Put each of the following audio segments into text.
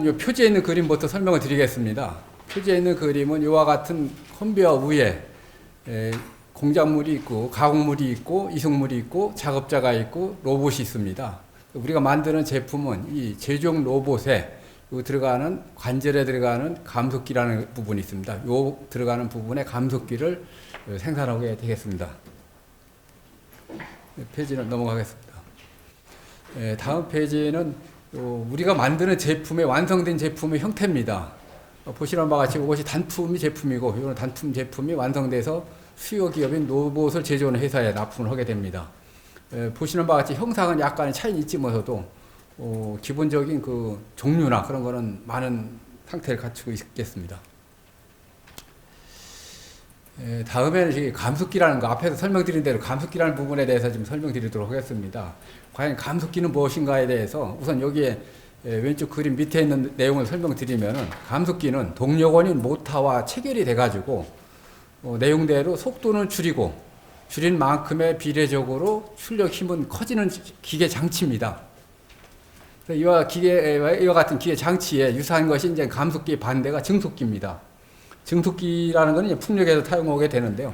일단 이 표지에 있는 그림부터 설명을 드리겠습니다. 표지에 있는 그림은 이와 같은 컨베이어 위에 공작물이 있고 가공물이 있고 이송물이 있고 작업자가 있고 로봇이 있습니다. 우리가 만드는 제품은 이 제조용 로봇에 들어가는 관절에 들어가는 감속기라는 부분이 있습니다. 요 들어가는 부분에 감속기를 생산하게 되겠습니다. 페이지는 넘어가겠습니다. 다음 페이지는 우리가 만드는 제품의 완성된 제품의 형태입니다. 보시는 바와 같이 이것이 단품 제품이고 이거는 단품 제품이 완성돼서 수요 기업인 로봇을 제조하는 회사에 납품을 하게 됩니다. 보시는 바와 같이 형상은 약간의 차이는 있지만서도 기본적인 그 종류나 그런 거는 많은 상태를 갖추고 있겠습니다. 다음에는 감속기라는 거, 앞에서 설명드린 대로 감속기라는 부분에 대해서 좀 설명드리도록 하겠습니다. 과연 감속기는 무엇인가에 대해서 우선 여기에 왼쪽 그림 밑에 있는 내용을 설명드리면은, 감속기는 동력원인 모터와 체결이 돼가지고 내용대로 속도는 줄이고 줄인 만큼의 비례적으로 출력 힘은 커지는 기계 장치입니다. 이와 같은 기계 장치에 유사한 것이 이제 감속기의 반대가 증속기입니다. 증속기라는 것은 풍력에서 사용하게 되는데요.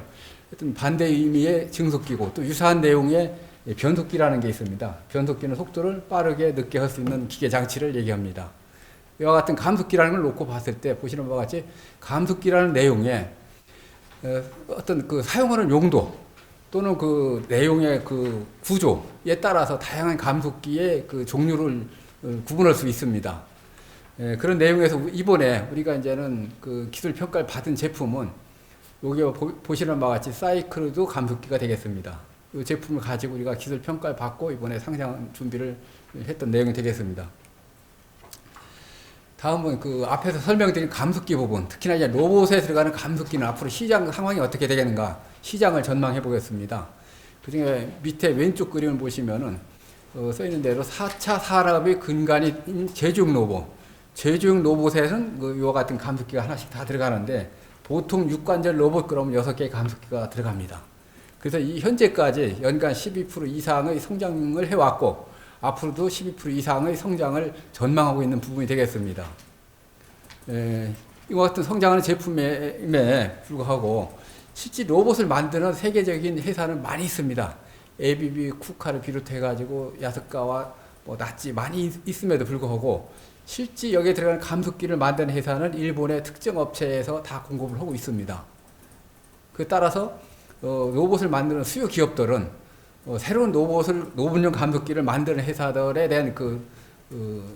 하여튼 반대 의미의 증속기고, 또 유사한 내용의 변속기라는 게 있습니다. 변속기는 속도를 빠르게 늦게 할 수 있는 기계 장치를 얘기합니다. 이와 같은 감속기라는 걸 놓고 봤을 때 보시는 바와 같이 감속기라는 내용에 어떤 그 사용하는 용도 또는 그 내용의 그 구조에 따라서 다양한 감속기의 그 종류를 구분할 수 있습니다. 그런 내용에서 이번에 우리가 이제는 그 기술 평가를 받은 제품은 여기 보시는 바와 같이 사이클도 감속기가 되겠습니다. 이 제품을 가지고 우리가 기술 평가를 받고 이번에 상장 준비를 했던 내용이 되겠습니다. 다음은 그 앞에서 설명드린 감속기 부분, 특히나 이제 로봇에 들어가는 감속기는 앞으로 시장 상황이 어떻게 되겠는가, 시장을 전망해 보겠습니다. 그 중에 밑에 왼쪽 그림을 보시면은 써 있는 대로 4차 산업의 근간인 제조용 로봇, 제조용 로봇에는 이와 같은 감속기가 하나씩 다 들어가는데, 보통 육관절 로봇 그러면 6개의 감속기가 들어갑니다. 그래서 이 현재까지 연간 12% 이상의 성장을 해왔고, 앞으로도 12% 이상의 성장을 전망하고 있는 부분이 되겠습니다. 이와 같은 성장하는 제품에 불구하고 실제 로봇을 만드는 세계적인 회사는 많이 있습니다. ABB, 쿠카를 비롯해가지고 야스카와 나치 많이 있음에도 불구하고 실제 여기에 들어가는 감속기를 만드는 회사는 일본의 특정 업체에서 다 공급을 하고 있습니다. 그 따라서 로봇을 만드는 수요 기업들은 새로운 로봇용 감속기를 만드는 회사들에 대한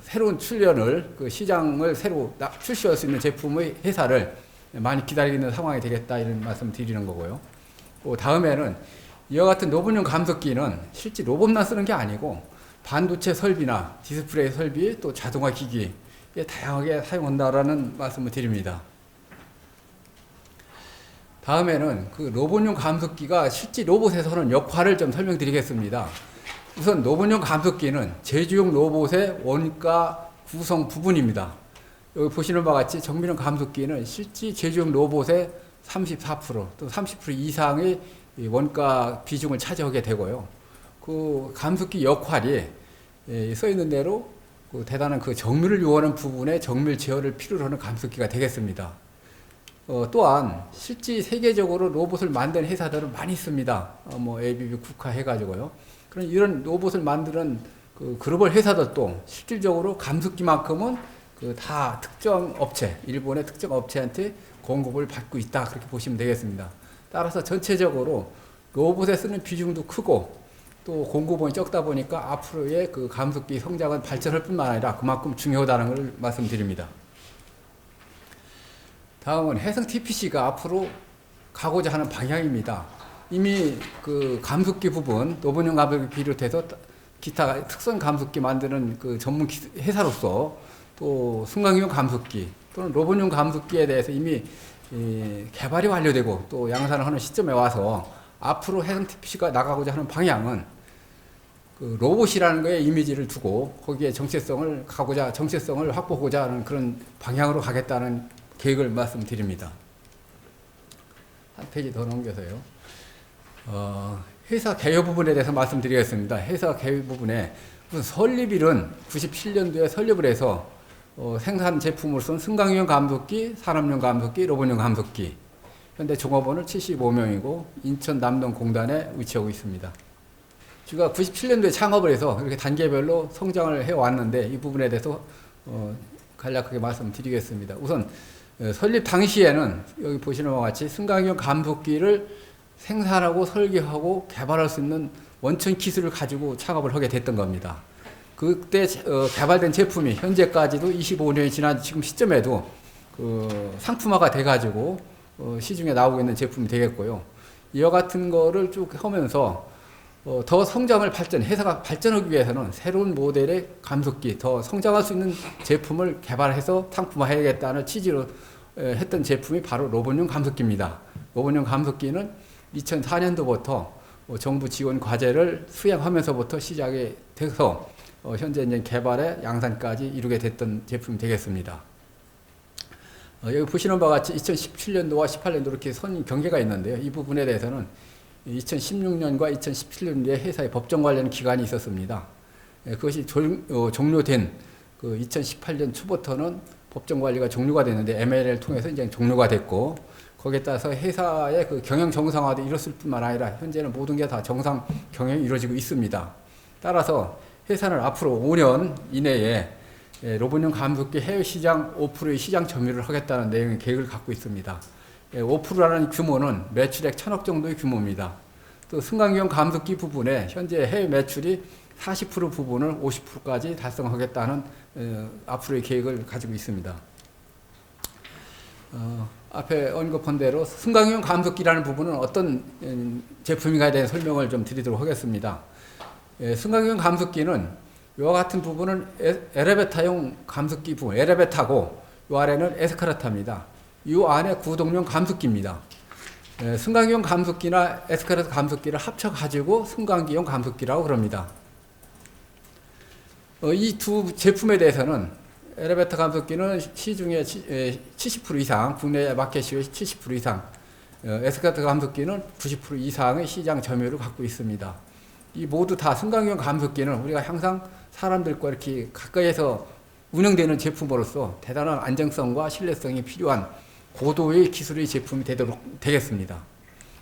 새로운 출현을, 시장을 새로 출시할 수 있는 제품의 회사를 많이 기다리고 있는 상황이 되겠다, 이런 말씀 드리는 거고요. 다음에는 이와 같은 로봇용 감속기는 실제 로봇만 쓰는 게 아니고 반도체 설비나 디스플레이 설비, 또 자동화 기기에 다양하게 사용한다라는 말씀을 드립니다. 다음에는 그 로봇용 감속기가 실제 로봇에서 하는 역할을 좀 설명드리겠습니다. 우선 로봇용 감속기는 제조용 로봇의 원가 구성 부분입니다. 여기 보시는 바와 같이 정밀용 감속기는 실제 제조용 로봇의 34%, 또 30% 이상의 원가 비중을 차지하게 되고요. 그 감속기 역할이 써 있는 대로 대단한 그 정밀을 요하는 부분에 정밀 제어를 필요로 하는 감속기가 되겠습니다. 또한 실제 세계적으로 로봇을 만드는 회사들은 많이 있습니다. ABB, 쿠카 해가지고요. 그런 이런 로봇을 만드는 그 글로벌 회사들도 실질적으로 감속기만큼은 다 특정 업체, 일본의 특정 업체한테 공급을 받고 있다, 그렇게 보시면 되겠습니다. 따라서 전체적으로 로봇에 쓰는 비중도 크고 또 공급원이 적다 보니까 앞으로의 그 감속기 성장은 발전할 뿐만 아니라 그만큼 중요하다는 것을 말씀드립니다. 다음은 해상 TPC가 앞으로 가고자 하는 방향입니다. 이미 그 감속기 부분, 로봇용 감속기 비롯해서 기타 특선 감속기 만드는 그 전문 회사로서 또 승강용 감속기 또는 로봇용 감속기에 대해서 이미 개발이 완료되고 또 양산을 하는 시점에 와서 앞으로 해상 TPC가 나가고자 하는 방향은 그 로봇이라는 거에 이미지를 두고 거기에 정체성을 확보하고자 하는 그런 방향으로 가겠다는 계획을 말씀드립니다. 한 페이지 더 넘겨서요. 회사 개요 부분에 대해서 말씀드리겠습니다. 회사 개요 부분에 우선 설립일은 97년도에 설립을 해서 생산 제품으로서는 승강용 감속기, 산업용 감속기, 로봇용 감속기. 현재 종업원은 75명이고 인천 남동공단에 위치하고 있습니다. 제가 97년도에 창업을 해서 이렇게 단계별로 성장을 해왔는데 이 부분에 대해서 간략하게 말씀드리겠습니다. 우선 설립 당시에는 여기 보시는 바와 같이 승강용 감속기를 생산하고 설계하고 개발할 수 있는 원천 기술을 가지고 창업을 하게 됐던 겁니다. 그때 개발된 제품이 현재까지도 25년이 지난 지금 시점에도 상품화가 돼가지고 시중에 나오고 있는 제품이 되겠고요. 이와 같은 거를 쭉 하면서 더 성장을 회사가 발전하기 위해서는 새로운 모델의 감속기, 더 성장할 수 있는 제품을 개발해서 상품화해야겠다는 취지로 했던 제품이 바로 로봇용 감속기입니다. 로봇용 감속기는 2004년도부터 정부 지원 과제를 수행하면서부터 시작이 돼서 현재 이제 개발에 양산까지 이루게 됐던 제품이 되겠습니다. 여기 보시는 바와 같이 2017년도와 18년도 이렇게 선 경계가 있는데요. 이 부분에 대해서는 2016년과 2017년도에 회사의 법정 관련 기간이 있었습니다. 그것이 종료된 2018년 초부터는 법정 관리가 종료가 됐는데 ML을 통해서 이제 종료가 됐고 거기에 따라서 회사의 경영 정상화도 이뤘을 뿐만 아니라 현재는 모든 게 다 정상 경영이 이루어지고 있습니다. 따라서 회사는 앞으로 5년 이내에 로봇용 감속기 해외 시장 5%의 시장 점유를 하겠다는 내용의 계획을 갖고 있습니다. 5%라는 규모는 매출액 1,000억 정도의 규모입니다. 또 승강용 감속기 부분에 현재 해외 매출이 40% 부분을 50%까지 달성하겠다는 앞으로의 계획을 가지고 있습니다. 앞에 언급한 대로 승강용 감속기라는 부분은 어떤 제품인가에 대한 설명을 좀 드리도록 하겠습니다. 승강용 감속기는 이와 같은 부분은 엘리베이터용 감속기 부분, 엘리베이터고 이 아래는 에스컬레이터입니다. 이 안에 구동용 감속기입니다. 승강용 감속기나 에스컬레이터 감속기를 합쳐가지고 승강기용 감속기라고 그럽니다. 이 두 제품에 대해서는 엘리베이터 감속기는 시중에 70% 이상, 국내 마켓 시의 70% 이상, 에스컬레이터 감속기는 90% 이상의 시장 점유율을 갖고 있습니다. 이 모두 다 승강용 감속기는 우리가 항상 사람들과 이렇게 가까이에서 운영되는 제품으로서 대단한 안정성과 신뢰성이 필요한 고도의 기술의 제품이 되겠습니다.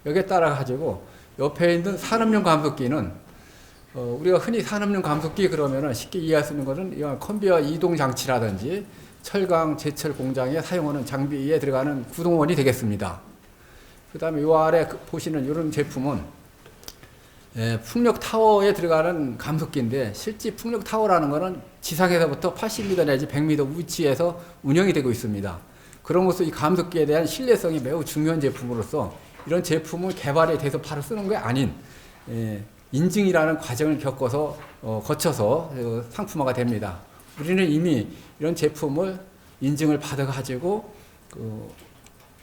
여기에 따라 가지고 옆에 있는 산업용 감속기는 우리가 흔히 산업용 감속기 그러면은 쉽게 이해할 수 있는 것은 이런 컨베이어 이동 장치라든지 철강 제철 공장에 사용하는 장비에 들어가는 구동원이 되겠습니다. 그 다음에 이 아래 보시는 이런 제품은 풍력 타워에 들어가는 감속기인데 실제 풍력 타워라는 것은 지상에서부터 80m 내지 100m 위치에서 운영이 되고 있습니다. 그럼으로써 이 감속기에 대한 신뢰성이 매우 중요한 제품으로서 이런 제품을 개발에 대해서 바로 쓰는 게 아닌 인증이라는 과정을 거쳐서 상품화가 됩니다. 우리는 이미 이런 제품을 인증을 받아가지고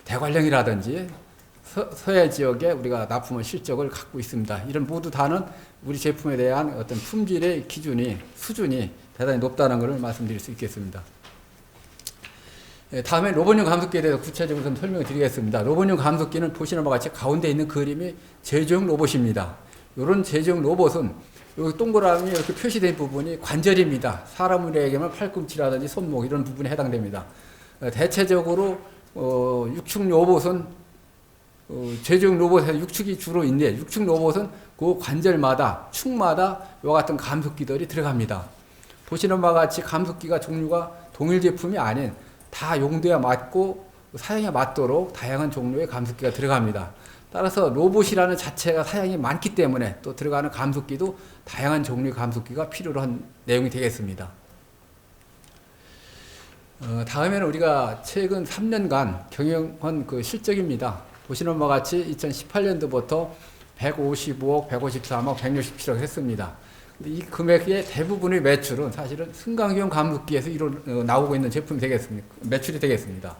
대관령이라든지 서해 지역에 우리가 납품한 실적을 갖고 있습니다. 이런 모두 다는 우리 제품에 대한 어떤 품질의 수준이 대단히 높다는 것을 말씀드릴 수 있겠습니다. 다음에 로봇용 감속기에 대해서 구체적으로 좀 설명을 드리겠습니다. 로봇용 감속기는 보시는 바와 같이 가운데 있는 그림이 제조용 로봇입니다. 이런 제조용 로봇은 여기 동그라미 이렇게 표시된 부분이 관절입니다. 사람으로 얘기하면 팔꿈치라든지 손목 이런 부분에 해당됩니다. 대체적으로 육축 로봇은 제조용 로봇에서 육축이 주로 있는데 육축 로봇은 그 관절마다 축마다 이와 같은 감속기들이 들어갑니다. 보시는 바와 같이 감속기가 종류가 동일 제품이 아닌 다 용도에 맞고 사양에 맞도록 다양한 종류의 감속기가 들어갑니다. 따라서 로봇이라는 자체가 사양이 많기 때문에 또 들어가는 감속기도 다양한 종류의 감속기가 필요로 한 내용이 되겠습니다. 다음에는 우리가 최근 3년간 경영한 실적입니다. 보시는 바와 같이 2018년도부터 155억, 153억, 167억 했습니다. 근데 이 금액의 대부분의 매출은 사실은 승강용 감속기에서 나오고 있는 제품이 되겠습니다. 매출이 되겠습니다.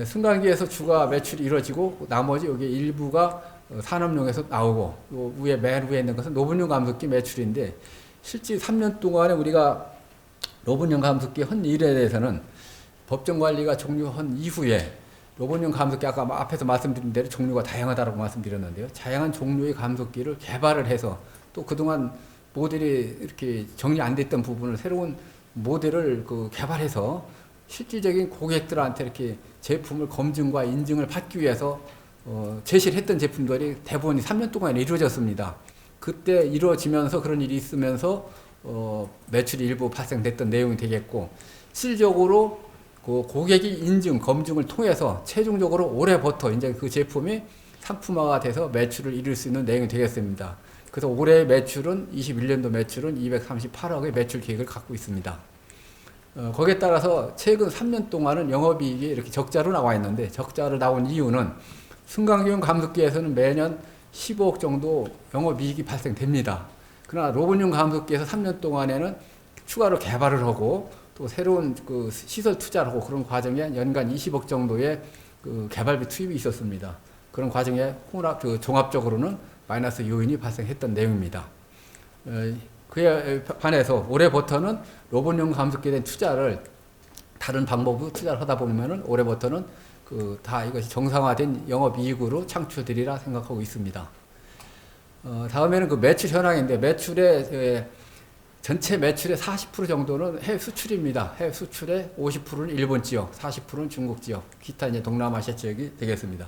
승강기에서 주가 매출이 이루어지고 나머지 여기 일부가 산업용에서 나오고 요 위에 맨 위에 있는 것은 로봇용 감속기 매출인데 실제 3년 동안에 우리가 로봇용 감속기 한 일에 대해서는 법정 관리가 종료한 이후에 로봇용 감속기 아까 앞에서 말씀드린 대로 종류가 다양하다고 말씀드렸는데요. 다양한 종류의 감속기를 개발을 해서 또 그동안 모델이 이렇게 정리 안 됐던 부분을 새로운 모델을 개발해서 실질적인 고객들한테 이렇게 제품을 검증과 인증을 받기 위해서 제시를 했던 제품들이 대부분 3년 동안 이루어졌습니다. 그때 이루어지면서 그런 일이 있으면서 매출이 일부 발생됐던 내용이 되겠고, 실질적으로 그 고객이 인증, 검증을 통해서 최종적으로 올해부터 이제 그 제품이 상품화가 돼서 매출을 이룰 수 있는 내용이 되겠습니다. 그래서 올해 매출은 21년도 매출은 238억의 매출 계획을 갖고 있습니다. 거기에 따라서 최근 3년 동안은 영업이익이 이렇게 적자로 나와 있는데, 적자로 나온 이유는 승강기용 감속기에서는 매년 15억 정도 영업이익이 발생됩니다. 그러나 로봇용 감속기에서 3년 동안에는 추가로 개발을 하고 또 새로운 그 시설 투자를 하고 그런 과정에 연간 20억 정도의 그 개발비 투입이 있었습니다. 그런 과정에 종합적으로는 마이너스 요인이 발생했던 내용입니다. 그에 반해서 올해부터는 로봇용 감속기에 대한 투자를 다른 방법으로 투자를 하다 보면은 올해부터는 다 이것이 정상화된 영업이익으로 창출되리라 생각하고 있습니다. 다음에는 그 매출 현황인데, 전체 매출의 40% 정도는 해외 수출입니다. 해외 수출의 50%는 일본 지역, 40%는 중국 지역, 기타 이제 동남아시아 지역이 되겠습니다.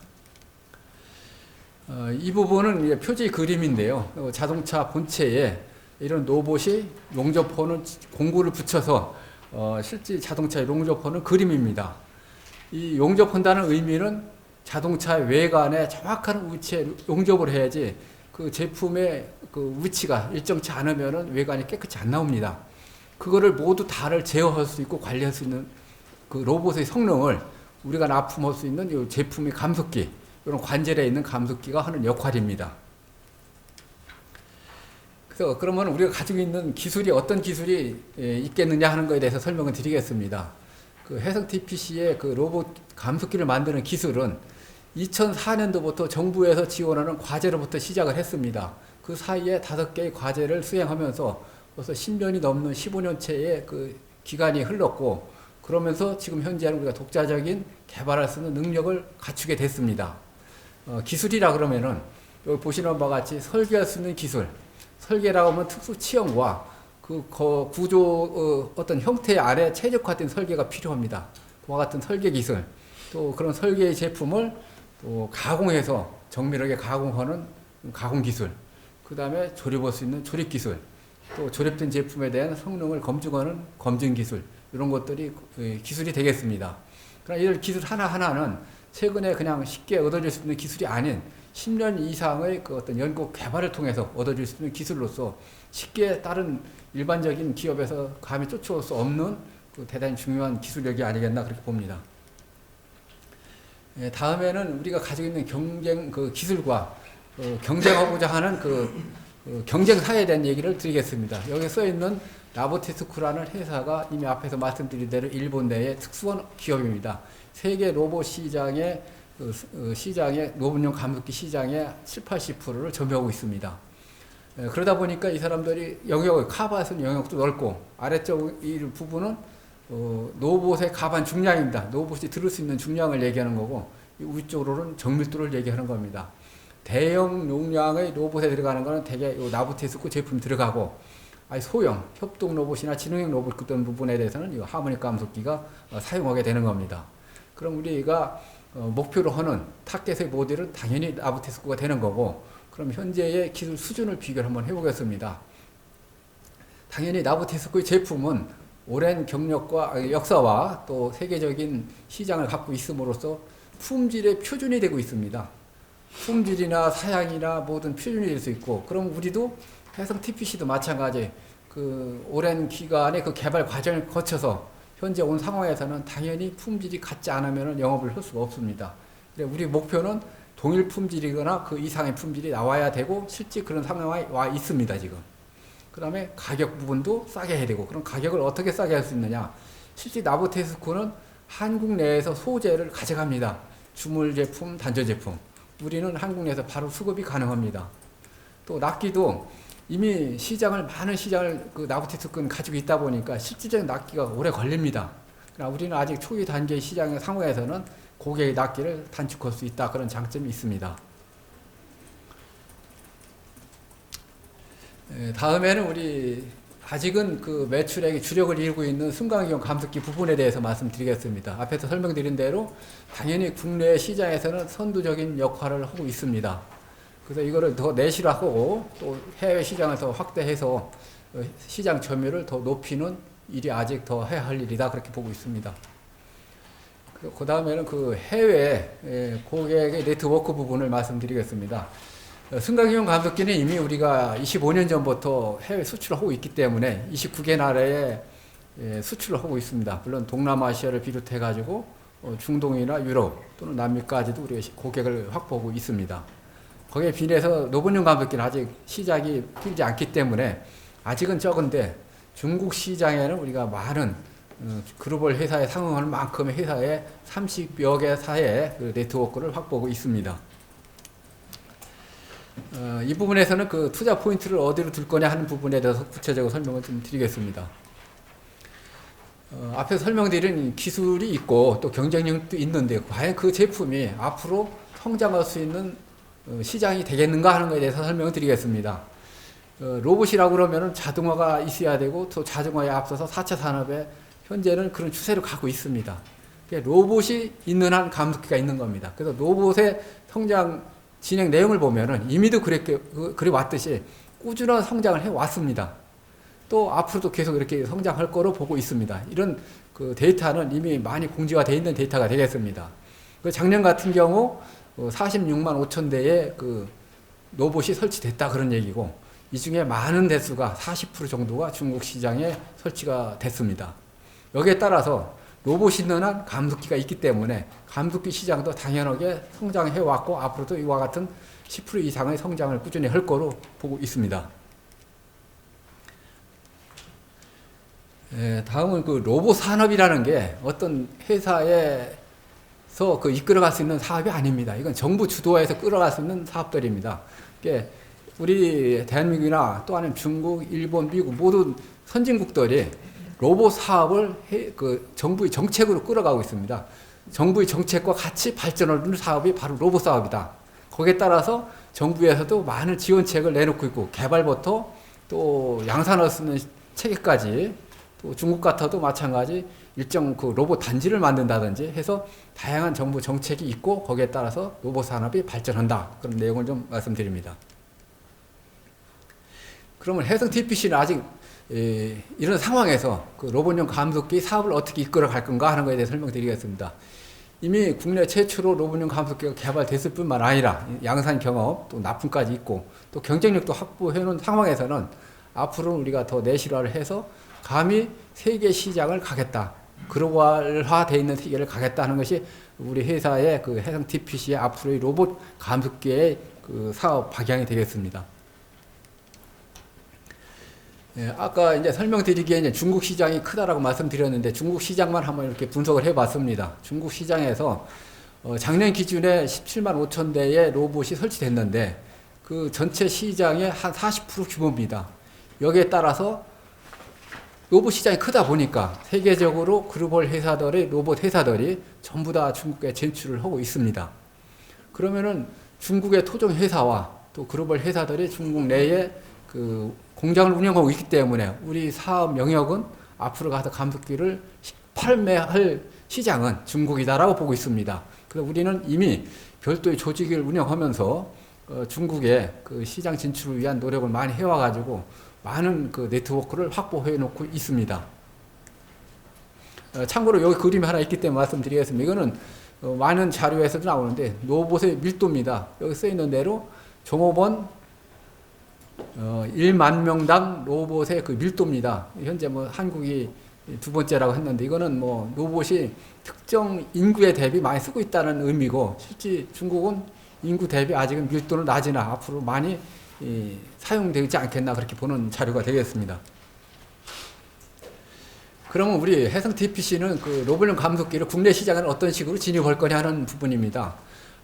이 부분은 이제 표지 그림인데요. 자동차 본체에 이런 로봇이 용접하는 공구를 붙여서 실제 자동차의 용접하는 그림입니다. 이 용접한다는 의미는 자동차의 외관에 정확한 위치에 용접을 해야지 그 제품의 그 위치가 일정치 않으면은 외관이 깨끗이 안 나옵니다. 그거를 모두 다를 제어할 수 있고 관리할 수 있는 그 로봇의 성능을 우리가 납품할 수 있는 이 제품의 감속기, 이런 관절에 있는 감속기가 하는 역할입니다. 그래서 그러면 우리가 가지고 있는 기술이 어떤 기술이 있겠느냐 하는 것에 대해서 설명을 드리겠습니다. 그 해성 TPC의 그 로봇 감속기를 만드는 기술은 2004년도부터 정부에서 지원하는 과제로부터 시작을 했습니다. 그 사이에 5개의 과제를 수행하면서 벌써 10년이 넘는 15년째의 그 기간이 흘렀고, 그러면서 지금 현재는 우리가 독자적인 개발할 수 있는 능력을 갖추게 됐습니다. 기술이라 그러면은 여기 보시는 바와 같이 설계할 수 있는 기술, 설계라고 하면 특수 치형과 그 구조 어떤 형태 안에 최적화된 설계가 필요합니다. 그와 같은 설계 기술, 또 그런 설계의 제품을 또 가공해서 정밀하게 가공하는 가공 기술, 그 다음에 조립할 수 있는 조립 기술, 또 조립된 제품에 대한 성능을 검증하는 검증 기술, 이런 것들이 기술이 되겠습니다. 그러나 이런 기술 하나하나는 최근에 그냥 쉽게 얻어질 수 있는 기술이 아닌 10년 이상의 그 어떤 연구 개발을 통해서 얻어질 수 있는 기술로서 쉽게 다른 일반적인 기업에서 감히 쫓아올 수 없는 그 대단히 중요한 기술력이 아니겠나 그렇게 봅니다. 다음에는 우리가 가지고 있는 경쟁 그 기술과 경쟁하고자 하는 경쟁 사회에 대한 얘기를 드리겠습니다. 여기 써 있는 라보티스쿠라는 회사가 이미 앞에서 말씀드린 대로 일본 내의 특수한 기업입니다. 세계 로봇 시장의 로봇용 감속기 시장의 70~80%를 점유하고 있습니다. 그러다 보니까 이 사람들이 카바스는 영역도 넓고, 아래쪽 이 부분은 로봇의 가반 중량입니다. 로봇이 들을 수 있는 중량을 얘기하는 거고, 위쪽으로는 정밀도를 얘기하는 겁니다. 대형 용량의 로봇에 들어가는 거는 대개 나부테스쿠 제품이 들어가고, 소형 협동 로봇이나 지능형 로봇 그런 부분에 대해서는 이 하모닉 감속기가 사용하게 되는 겁니다. 그럼 우리가 목표로 하는 타겟의 모델은 당연히 나부테스쿠가 되는 거고, 그럼 현재의 기술 수준을 비교를 한번 해보겠습니다. 당연히 나부테스쿠의 제품은 오랜 경력과 역사와 또 세계적인 시장을 갖고 있음으로써 품질의 표준이 되고 있습니다. 품질이나 사양이나 모든 표준이 될 수 있고, 그럼 우리도 해성 TPC도 마찬가지 그 오랜 기간의 그 개발 과정을 거쳐서 현재 온 상황에서는 당연히 품질이 같지 않으면 영업을 할 수가 없습니다. 우리 목표는 동일 품질이거나 그 이상의 품질이 나와야 되고, 실제 그런 상황에 와 있습니다, 지금. 그 다음에 가격 부분도 싸게 해야 되고, 그럼 가격을 어떻게 싸게 할 수 있느냐? 실제 나부테스쿠는 한국 내에서 소재를 가져갑니다. 주물 제품, 단조 제품. 우리는 한국 내에서 바로 수급이 가능합니다. 또 납기도 이미 많은 시장을 그 나부테스쿠는 가지고 있다 보니까 실질적인 납기가 오래 걸립니다. 그러나 우리는 아직 초기 단계 시장의 상황에서는 고객의 납기를 단축할 수 있다, 그런 장점이 있습니다. 다음에는 우리 아직은 그 매출액이 주력을 이루고 있는 순간이용 감속기 부분에 대해서 말씀드리겠습니다. 앞에서 설명드린 대로 당연히 국내 시장에서는 선두적인 역할을 하고 있습니다. 그래서 이거를 더 내실화하고 또 해외 시장을 더 확대해서 시장 점유율을 더 높이는 일이 아직 더 해야 할 일이다, 그렇게 보고 있습니다. 그 다음에는 그 해외 고객의 네트워크 부분을 말씀드리겠습니다. 승강기용 감속기는 이미 우리가 25년 전부터 해외 수출을 하고 있기 때문에 29개 나라에 수출을 하고 있습니다. 물론 동남아시아를 비롯해 가지고 중동이나 유럽 또는 남미까지도 우리가 고객을 확보하고 있습니다. 거기에 비례해서 노본용 감속기는 아직 시작이 길지 않기 때문에 아직은 적은데, 중국 시장에는 우리가 많은 글로벌 회사에 상응할 만큼의 회사에 30여 개사의 그 네트워크를 확보하고 있습니다. 이 부분에서는 그 투자 포인트를 어디로 둘 거냐 하는 부분에 대해서 구체적으로 설명을 좀 드리겠습니다. 앞에서 설명드린 기술이 있고 또 경쟁력도 있는데, 과연 그 제품이 앞으로 성장할 수 있는 시장이 되겠는가 하는 것에 대해서 설명을 드리겠습니다. 로봇이라고 그러면 자동화가 있어야 되고, 또 자동화에 앞서서 4차 산업에 현재는 그런 추세로 가고 있습니다. 로봇이 있는 한 감속기가 있는 겁니다. 그래서 로봇의 성장 진행 내용을 보면은 이미도 그래 왔듯이 꾸준한 성장을 해 왔습니다. 또 앞으로도 계속 이렇게 성장할 거로 보고 있습니다. 이런 그 데이터는 이미 많이 공지가 되어 있는 데이터가 되겠습니다. 그 작년 같은 경우 46만 5천 대의 그 로봇이 설치됐다, 그런 얘기고, 이 중에 많은 대수가 40% 정도가 중국 시장에 설치가 됐습니다. 여기에 따라서 로봇이 있는 한 감속기가 있기 때문에 감속기 시장도 당연하게 성장해 왔고, 앞으로도 이와 같은 10% 이상의 성장을 꾸준히 할 거로 보고 있습니다. 다음은 그 로봇 산업이라는 게 어떤 회사에서 그 이끌어갈 수 있는 사업이 아닙니다. 이건 정부 주도하에서 끌어갈 수 있는 사업들입니다. 우리 대한민국이나 또 아니면 중국, 일본, 미국 모든 선진국들이 로봇 사업을 그 정부의 정책으로 끌어가고 있습니다. 정부의 정책과 같이 발전하는 사업이 바로 로봇 사업이다. 거기에 따라서 정부에서도 많은 지원책을 내놓고 있고, 개발부터 또 양산할 수 있는 체계까지, 또 중국 같아도 마찬가지 일정 그 로봇 단지를 만든다든지 해서 다양한 정부 정책이 있고, 거기에 따라서 로봇 산업이 발전한다, 그런 내용을 좀 말씀드립니다. 그러면 해성 TPC는 아직 이런 상황에서 그 로봇용 감속기 사업을 어떻게 이끌어 갈 건가 하는 것에 대해 설명드리겠습니다. 이미 국내 최초로 로봇용 감속기가 개발됐을 뿐만 아니라 양산 경험, 또 납품까지 있고, 또 경쟁력도 확보해 놓은 상황에서는 앞으로는 우리가 더 내실화를 해서 감히 세계 시장을 가겠다, 글로벌화되어 있는 세계를 가겠다 하는 것이 우리 회사의 그 해성 TPC의 앞으로의 로봇 감속기의 그 사업 방향이 되겠습니다. 아까 이제 설명드리기에 이제 중국 시장이 크다라고 말씀드렸는데, 중국 시장만 한번 이렇게 분석을 해봤습니다. 중국 시장에서 작년 기준에 17만 5천 대의 로봇이 설치됐는데, 그 전체 시장의 한 40% 규모입니다. 여기에 따라서 로봇 시장이 크다 보니까 세계적으로 글로벌 회사들의 로봇 회사들이 전부 다 중국에 진출을 하고 있습니다. 그러면은 중국의 토종 회사와 또 글로벌 회사들이 중국 내에 그 공장을 운영하고 있기 때문에 우리 사업 영역은 앞으로 가서 감속기를 판매할 시장은 중국이다라고 보고 있습니다. 그래서 우리는 이미 별도의 조직을 운영하면서 중국의 그 시장 진출을 위한 노력을 많이 해와가지고 많은 그 네트워크를 확보해 놓고 있습니다. 참고로 여기 그림이 하나 있기 때문에 말씀드리겠습니다. 이거는 많은 자료에서도 나오는데 로봇의 밀도입니다. 여기 써 있는 대로 종업원 1만 명당 로봇의 그 밀도입니다. 현재 뭐 한국이 두 번째라고 했는데, 이거는 뭐 로봇이 특정 인구에 대비 많이 쓰고 있다는 의미고, 실제 중국은 인구 대비 아직은 밀도는 낮으나 앞으로 많이 사용되지 않겠나, 그렇게 보는 자료가 되겠습니다. 그러면 우리 해성 TPC는 그 로봇용 감속기를 국내 시장에는 어떤 식으로 진입할 거냐 하는 부분입니다.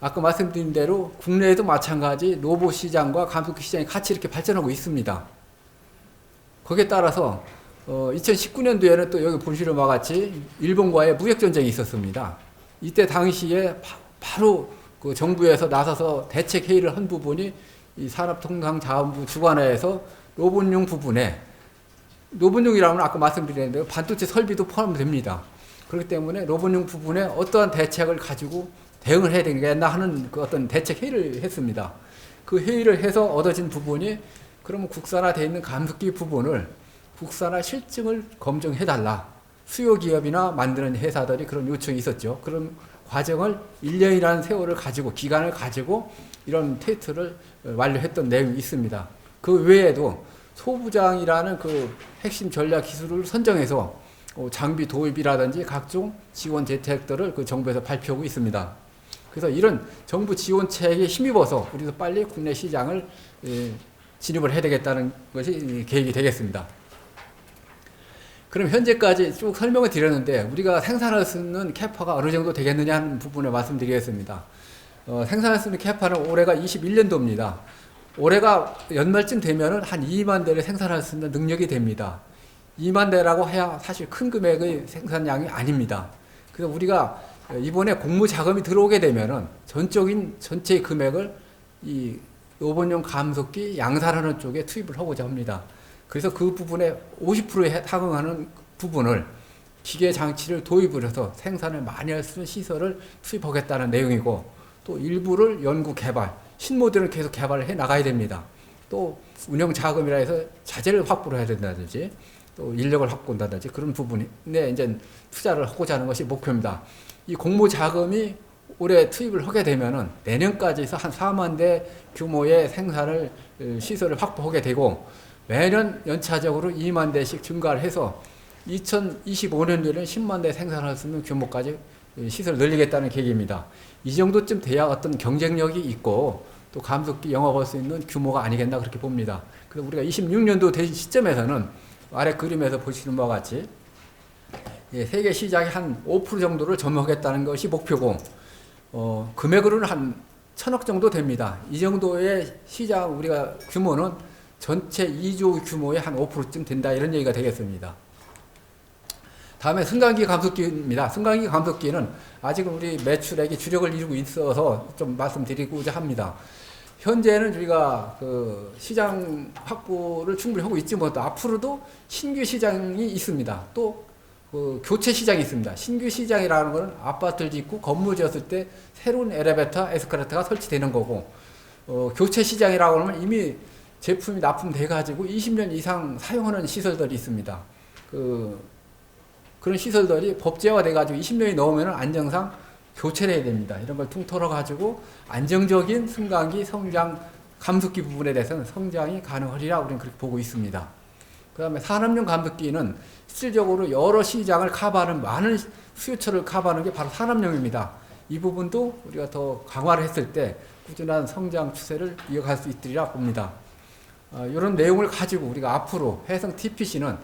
아까 말씀드린 대로 국내에도 마찬가지 로봇 시장과 감속기 시장이 같이 이렇게 발전하고 있습니다. 거기에 따라서 2019년도에는 또 여기 보시는 바와 같이 일본과의 무역전쟁이 있었습니다. 이때 당시에 바로 그 정부에서 나서서 대책회의를 한 부분이 이 산업통상자원부 주관하에서 로봇용 부분에 로봇용이라면 아까 말씀드렸는데 반도체 설비도 포함됩니다. 그렇기 때문에 로봇용 부분에 어떠한 대책을 가지고 대응을 해야 되겠나 하는 그 어떤 대책 회의를 했습니다. 그 회의를 해서 얻어진 부분이 그러면 국산화되어 있는 감속기 부분을 국산화 실증을 검증해달라. 수요 기업이나 만드는 회사들이 그런 요청이 있었죠. 그런 과정을 1년이라는 세월을 가지고 기간을 가지고 이런 테스트를 완료했던 내용이 있습니다. 그 외에도 소부장이라는 그 핵심 전략 기술을 선정해서 장비 도입이라든지 각종 지원 대책들을 그 정부에서 발표하고 있습니다. 그래서 이런 정부 지원책에 힘입어서 우리도 빨리 국내 시장을 진입을 해야 되겠다는 것이 계획이 되겠습니다. 그럼 현재까지 쭉 설명을 드렸는데 우리가 생산할 수 있는 캐파가 어느 정도 되겠느냐 하는 부분을 말씀드리겠습니다. 생산할 수 있는 캐파는 올해가 21년도입니다. 올해가 연말쯤 되면은 한 2만 대를 생산할 수 있는 능력이 됩니다. 2만 대라고 해야 사실 큰 금액의 생산량이 아닙니다. 그래서 우리가 이번에 공모 자금이 들어오게 되면은 전체의 금액을 이 로봇용 감속기 양산하는 쪽에 투입을 하고자 합니다. 그래서 그 부분에 50%에 해당하는 부분을 기계 장치를 도입을 해서 생산을 많이 할 수 있는 시설을 투입하겠다는 내용이고, 또 일부를 연구 개발, 신모델을 계속 개발을 해 나가야 됩니다. 또 운영 자금이라 해서 자재를 확보를 해야 된다든지 또 인력을 확보한다든지 그런 부분에 이제 투자를 하고자 하는 것이 목표입니다. 이 공모 자금이 올해 투입을 하게 되면은 내년까지 해서 한 4만 대 규모의 생산을 시설을 확보하게 되고, 매년 연차적으로 2만 대씩 증가를 해서 2025년에는 10만 대 생산할 수 있는 규모까지 시설을 늘리겠다는 계획입니다. 이 정도쯤 돼야 어떤 경쟁력이 있고 또 감속기 영업할 수 있는 규모가 아니겠나 그렇게 봅니다. 그래서 우리가 26년도 된 시점에서는 아래 그림에서 보시는 바와 같이 세계 시장의 한 5% 정도를 점유하겠다는 것이 목표고, 금액으로는 한 1,000억 정도 됩니다. 이 정도의 시장 우리가 규모는 전체 2조 규모의 한 5%쯤 된다, 이런 얘기가 되겠습니다. 다음에 승강기 감속기입니다. 승강기 감속기는 아직은 우리 매출액이 주력을 이루고 있어서 좀 말씀드리고자 합니다. 현재는 우리가 그 시장 확보를 충분히 하고 있지 못해도 앞으로도 신규 시장이 있습니다. 또 그 교체 시장이 있습니다. 신규 시장이라는 것은 아파트를 짓고 건물 지었을 때 새로운 엘리베이터, 에스컬레이터가 설치되는 거고, 교체 시장이라고 하면 이미 제품이 납품돼 가지고 20년 이상 사용하는 시설들이 있습니다. 그런 시설들이 법제화가 돼 가지고 20년이 넘으면 안정상 교체를 해야 됩니다. 이런 걸 통틀어 가지고 안정적인 승강기 성장 감속기 부분에 대해서는 성장이 가능하리라 우리는 그렇게 보고 있습니다. 그 다음에 산업용 감속기는 실질적으로 여러 시장을 커버하는, 많은 수요처를 커버하는 게 바로 산업용입니다. 이 부분도 우리가 더 강화를 했을 때 꾸준한 성장 추세를 이어갈 수 있으리라 봅니다. 이런 내용을 가지고 우리가 앞으로 해성 TPC는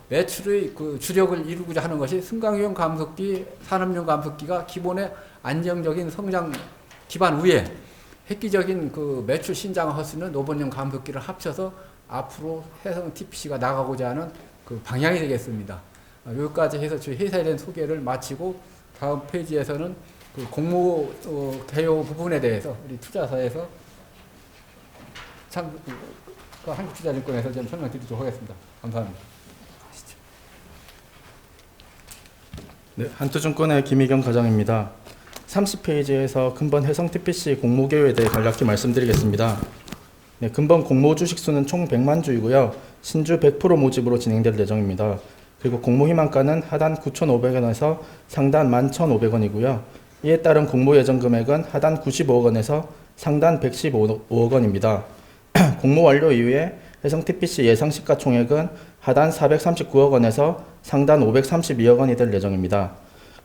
매출의 그 주력을 이루고자 하는 것이 승강용 감속기, 산업용 감속기가 기본의 안정적인 성장 기반 위에 획기적인 그 매출 신장을 할 수 있는 로봇용 감속기를 합쳐서 앞으로 해성 TPC가 나가고자 하는 그 방향이 되겠습니다. 여기까지 해서 저희 회사에 대한 소개를 마치고 다음 페이지에서는 그 공모 개요 부분에 대해서 우리 투자사에서 한국투자증권에서 좀 설명드리도록 하겠습니다. 감사합니다. 네, 한투증권의 김희경 과장입니다. 30페이지에서 근본 해성 TPC 공모 개요에 대해 간략히 말씀드리겠습니다. 네, 근본 공모 주식수는 총 100만 주이고요. 신주 100% 모집으로 진행될 예정입니다. 그리고 공모 희망가는 하단 9,500원에서 상단 11,500원이고요. 이에 따른 공모 예정 금액은 하단 95억 원에서 상단 115억 원입니다. 공모 완료 이후에 해성 TPC 예상 시가총액은 하단 439억 원에서 상단 532억 원이 될 예정입니다.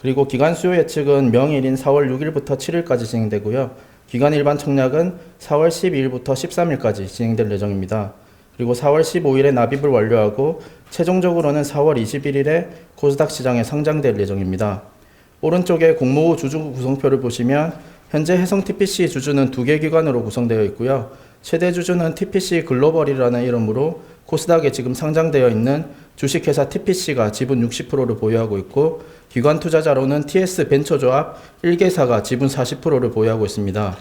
그리고 기간 수요 예측은 명일인 4월 6일부터 7일까지 진행되고요. 기간 일반 청약은 4월 12일부터 13일까지 진행될 예정입니다. 그리고 4월 15일에 납입을 완료하고 최종적으로는 4월 21일에 코스닥 시장에 상장될 예정입니다. 오른쪽에 공모 후 주주 구성표를 보시면 현재 해성 TPC 주주는 2개 기관으로 구성되어 있고요. 최대 주주는 TPC 글로벌이라는 이름으로 코스닥에 지금 상장되어 있는 주식회사 TPC가 지분 60%를 보유하고 있고, 기관 투자자로는 TS 벤처조합 1개사가 지분 40%를 보유하고 있습니다.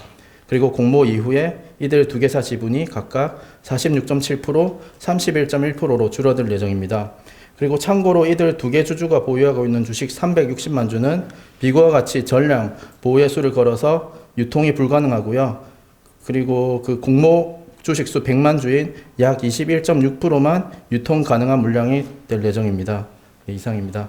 그리고 공모 이후에 이들 두 개사 지분이 각각 46.7%, 31.1%로 줄어들 예정입니다. 그리고 참고로 이들 두 개 주주가 보유하고 있는 주식 360만 주는 비교와 같이 전량 보유예수를 걸어서 유통이 불가능하고요. 그리고 그 공모 주식수 100만 주인 약 21.6%만 유통 가능한 물량이 될 예정입니다. 네, 이상입니다.